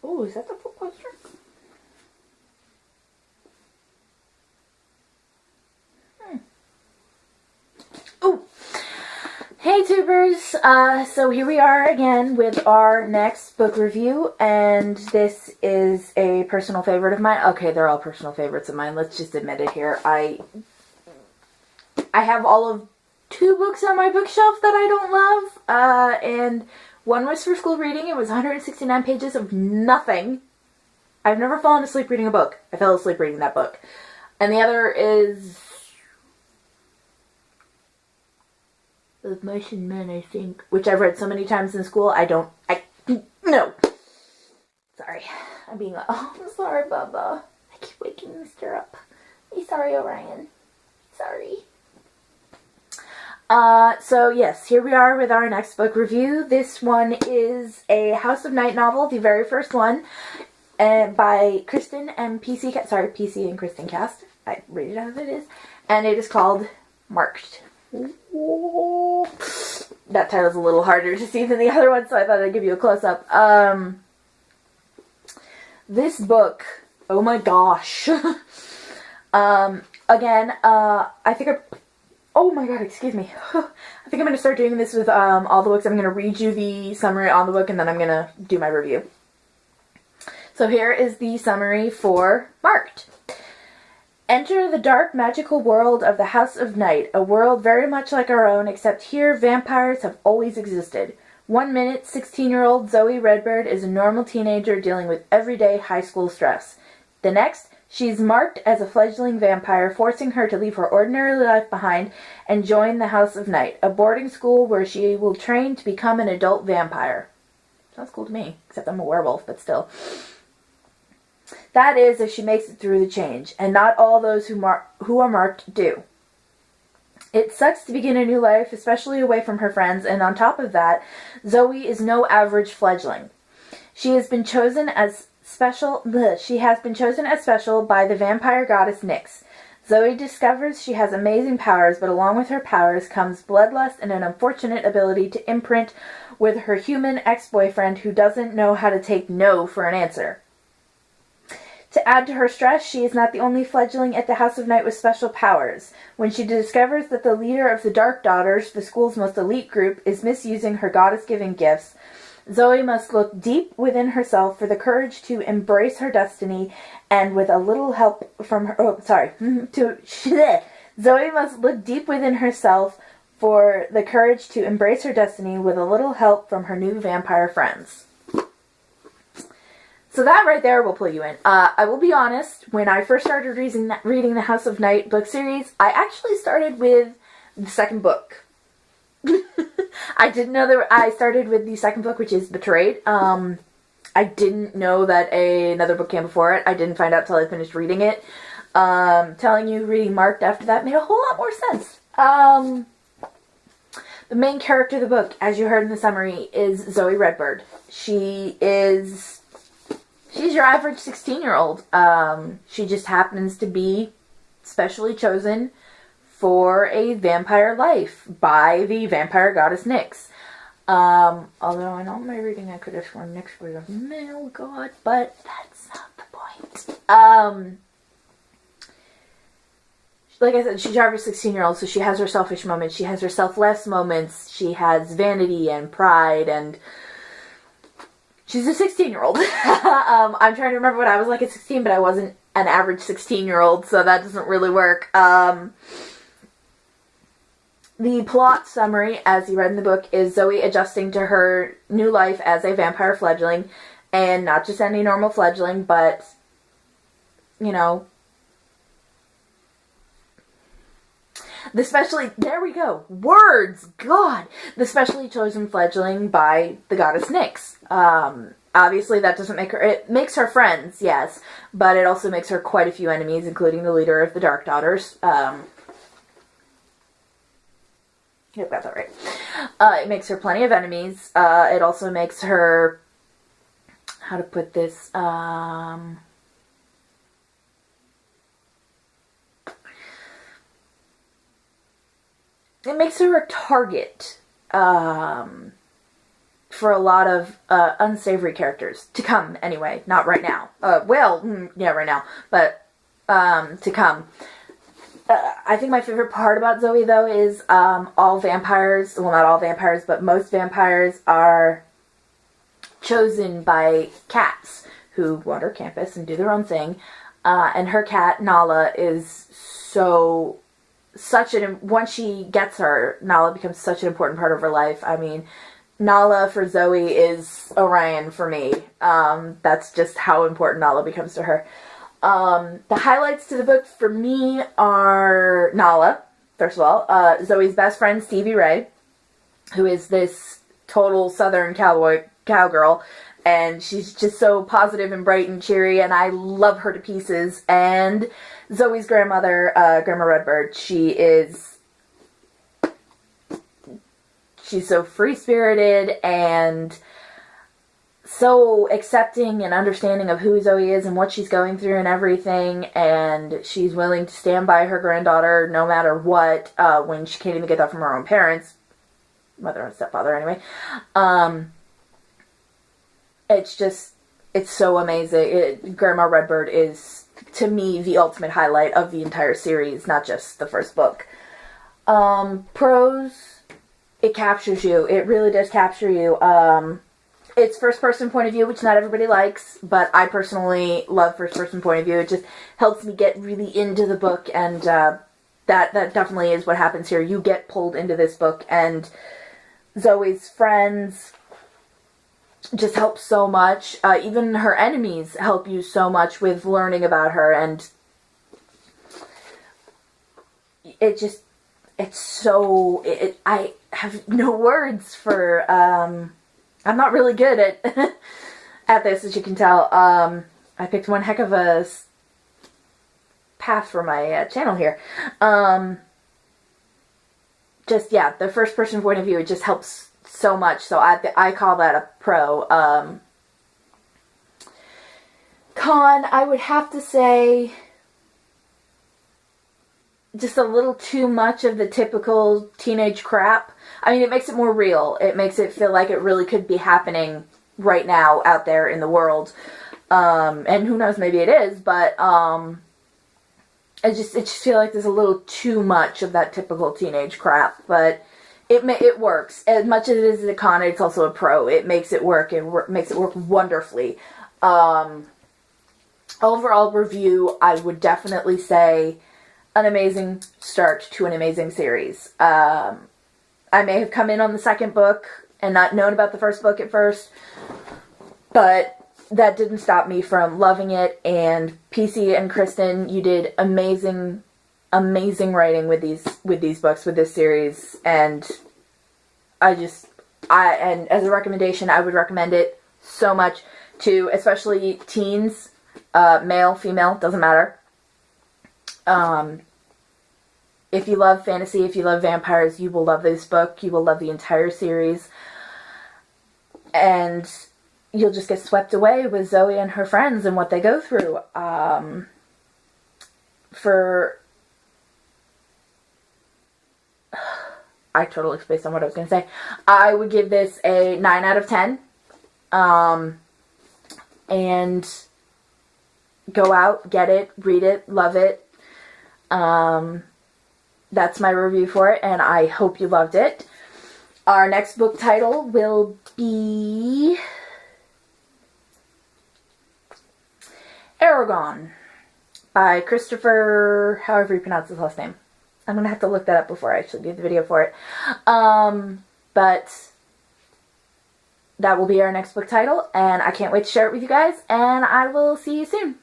Ooh, is that the full poster? Ooh. Hey tubers, so here we are again with our next book review, and this is a personal favorite of mine. Okay, they're all personal favorites of mine, let's just admit it here. I have all of 2 books on my bookshelf that I don't love, and one was for school reading. It was 169 pages of nothing. I've never fallen asleep reading a book. I fell asleep reading that book. And the other is The Motion Men, I think, which I've read so many times in school. No. Sorry. I'm sorry, Bubba. I keep waking Mr. up. I'm sorry, Orion. Sorry. So yes, here we are with our next book review. This one is a House of Night novel, the very first one, by Kristen and PC and Kristen Cast. I read it as it is. And it is called Marked. Ooh. That title's a little harder to see than the other one, so I thought I'd give you a close-up. This book, oh my gosh. Again, oh my god, excuse me. I think I'm going to start doing this with all the books. I'm going to read you the summary on the book, and then I'm going to do my review. So here is the summary for Marked. Enter the dark, magical world of the House of Night, a world very much like our own, except here vampires have always existed. 1 minute, 16-year-old Zoe Redbird is a normal teenager dealing with everyday high school stress. The next, she's marked as a fledgling vampire, forcing her to leave her ordinary life behind and join the House of Night, a boarding school where she will train to become an adult vampire. Sounds cool to me, except I'm a werewolf, but still. That is, if she makes it through the change, and not all those who are marked do. It sucks to begin a new life, especially away from her friends, and on top of that, Zoe is no average fledgling. She has been chosen as special by the vampire goddess Nyx. Zoe discovers she has amazing powers, but along with her powers comes bloodlust and an unfortunate ability to imprint with her human ex-boyfriend who doesn't know how to take no for an answer. To add to her stress, she is not the only fledgling at the House of Night with special powers. When she discovers that the leader of the Dark Daughters, the school's most elite group, is misusing her goddess-given gifts, Zoe must look deep within herself for the courage to embrace her destiny, and with a little help from her... Zoe must look deep within herself for the courage to embrace her destiny with a little help from her new vampire friends. So that right there will pull you in. I will be honest, when I first started reading the House of Night book series, I actually started with the second book. I didn't know that I started with the second book, which is Betrayed. I didn't know that another book came before it. I didn't find out till I finished reading it. Telling you reading Marked after that made a whole lot more sense. The main character of the book, as you heard in the summary, is Zoe Redbird. She's your average 16-year-old. She just happens to be specially chosen for a vampire life by the vampire goddess Nyx. Although in all my reading I could have sworn Nyx was a male god, but that's not the point. Like I said, she's your average 16-year-old, so she has her selfish moments, she has her selfless moments, she has vanity and pride, and she's a 16-year-old. I'm trying to remember what I was like at 16, but I wasn't an average 16-year-old, so that doesn't really work. The plot summary, as you read in the book, is Zoe adjusting to her new life as a vampire fledgling, and not just any normal fledgling, but, you know, there we go, words, God, the specially chosen fledgling by the goddess Nyx. Obviously that doesn't make her, it makes her friends, yes, but it also makes her quite a few enemies, including the leader of the Dark Daughters. Yep, got that right. It makes her plenty of enemies. It also makes her, how to put this, it makes her a target for a lot of unsavory characters. To come, anyway. Not right now. Yeah, right now. But to come. I think my favorite part about Zoe, though, is all vampires, well, not all vampires, but most vampires are chosen by cats who wander campus and do their own thing. And her cat, Nala, is once she gets her, Nala becomes such an important part of her life. I mean, Nala for Zoe is Orion for me. That's just how important Nala becomes to her. The highlights to the book for me are Nala, first of all, Zoe's best friend, Stevie Ray, who is this total southern cowgirl, and she's just so positive and bright and cheery, and I love her to pieces. And Zoe's grandmother, Grandma Redbird, she's so free-spirited and so accepting and understanding of who Zoe is and what she's going through and everything, and she's willing to stand by her granddaughter no matter what, when she can't even get that from her own parents, mother and stepfather anyway. It's so amazing. Grandma Redbird is, to me, the ultimate highlight of the entire series, not just the first book. Prose, it captures you. It really does capture you. It's first-person point of view, which not everybody likes, but I personally love first-person point of view. It just helps me get really into the book, and that definitely is what happens here. You get pulled into this book, and Zoe's friends just help so much. Even her enemies help you so much with learning about her, and I have no words for, I'm not really good at this, as you can tell. I picked one heck of a path for my channel here. The first person point of view, it just helps so much. So I call that a pro. Con, I would have to say, just a little too much of the typical teenage crap. I mean, it makes it more real. It makes it feel like it really could be happening right now out there in the world. And who knows, maybe it is, but I just feel like there's a little too much of that typical teenage crap. But it works. As much as it is a con, it's also a pro. It makes it work. Makes it work wonderfully. Overall review, I would definitely say an amazing start to an amazing series. I may have come in on the second book and not known about the first book at first, but that didn't stop me from loving it. And PC and Kristen, you did amazing writing with these books, with this series, and and as a recommendation, I would recommend it so much to especially teens, male, female, doesn't matter. If you love fantasy, if you love vampires, you will love this book. You will love the entire series. And you'll just get swept away with Zoe and her friends and what they go through. I totally spaced on what I was going to say. I would give this a 9 out of 10. And go out, get it, read it, love it. That's my review for it, and I hope you loved it. Our next book title will be Aragon by Christopher, however you pronounce his last name. I'm going to have to look that up before I actually do the video for it. But that will be our next book title, and I can't wait to share it with you guys, and I will see you soon.